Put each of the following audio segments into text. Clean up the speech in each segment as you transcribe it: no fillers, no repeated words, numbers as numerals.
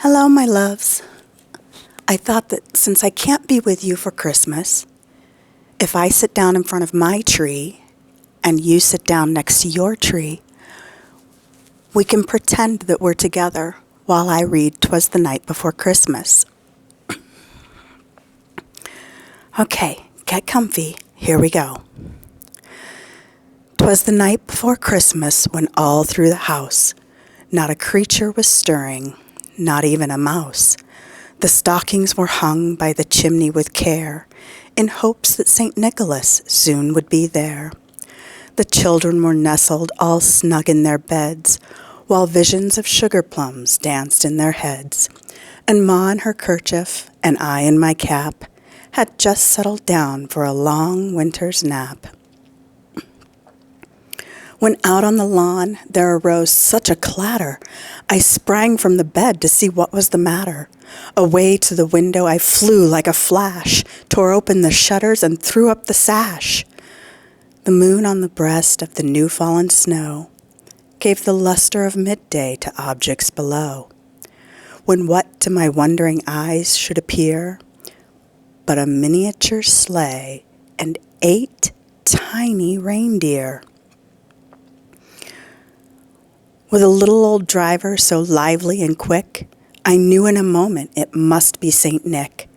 Hello, my loves. I thought that since I can't be with you for Christmas, if I sit down in front of my tree and you sit down next to your tree, we can pretend that we're together while I read "Twas the Night Before Christmas." Okay, get comfy. Here we go. 'Twas the night before Christmas when all through the house not a creature was stirring, not even a mouse. The stockings were hung by the chimney with care, in hopes that St. Nicholas soon would be there. The children were nestled all snug in their beds, while visions of sugar plums danced in their heads. And Ma in her kerchief, and I in my cap, had just settled down for a long winter's nap. When out on the lawn there arose such a clatter, I sprang from the bed to see what was the matter. Away to the window I flew like a flash, tore open the shutters and threw up the sash. The moon on the breast of the new-fallen snow gave the luster of midday to objects below, when what to my wondering eyes should appear but a miniature sleigh and 8 tiny reindeer. With a little old driver so lively and quick, I knew in a moment it must be St. Nick.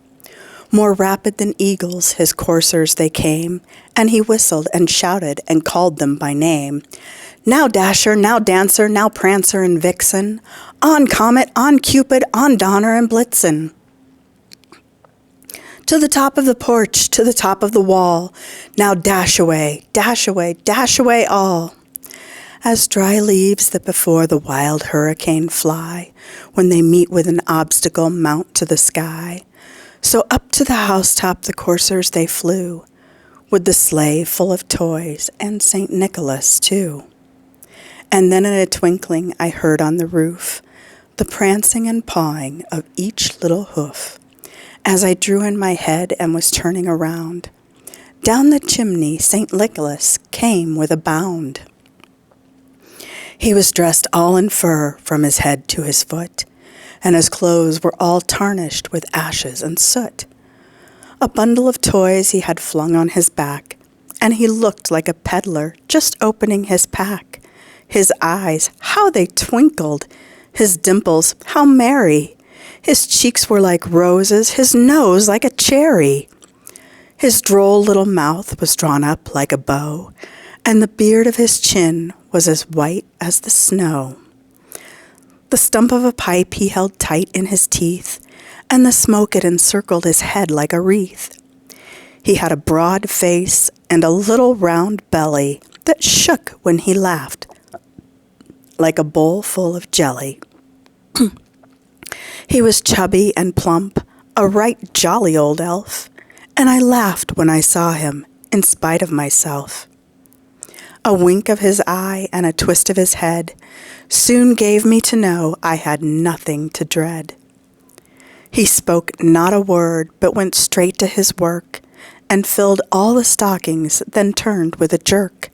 More rapid than eagles his coursers they came, and he whistled and shouted and called them by name. Now Dasher, now Dancer, now Prancer and Vixen, on Comet, on Cupid, on Donner and Blitzen. To the top of the porch, to the top of the wall, now dash away, dash away, dash away all. As dry leaves that before the wild hurricane fly, when they meet with an obstacle mount to the sky, so up to the housetop the coursers they flew, with the sleigh full of toys and St. Nicholas too. And then in a twinkling I heard on the roof the prancing and pawing of each little hoof. As I drew in my head and was turning around, down the chimney St. Nicholas came with a bound. He was dressed all in fur from his head to his foot, and his clothes were all tarnished with ashes and soot. A bundle of toys he had flung on his back, and he looked like a peddler just opening his pack. His eyes, how they twinkled! His dimples, how merry! His cheeks were like roses, his nose like a cherry. His droll little mouth was drawn up like a bow, and the beard of his chin was as white as the snow. The stump of a pipe he held tight in his teeth, and the smoke it encircled his head like a wreath. He had a broad face and a little round belly that shook when he laughed, like a bowl full of jelly. He was chubby and plump, a right jolly old elf, and I laughed when I saw him, in spite of myself. A wink of his eye and a twist of his head soon gave me to know I had nothing to dread. He spoke not a word, but went straight to his work, and filled all the stockings, then turned with a jerk.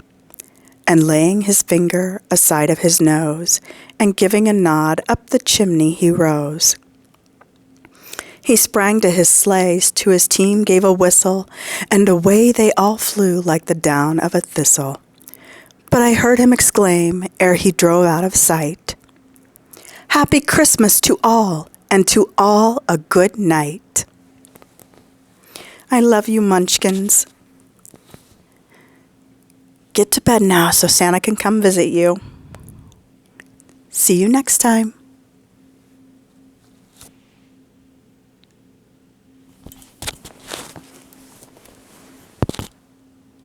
And laying his finger aside of his nose, and giving a nod up the chimney he rose. He sprang to his sleighs, to his team gave a whistle, and away they all flew like the down of a thistle. But I heard him exclaim, ere he drove out of sight, "Happy Christmas to all, and to all a good night." I love you, munchkins. Get to bed now so Santa can come visit you. See you next time.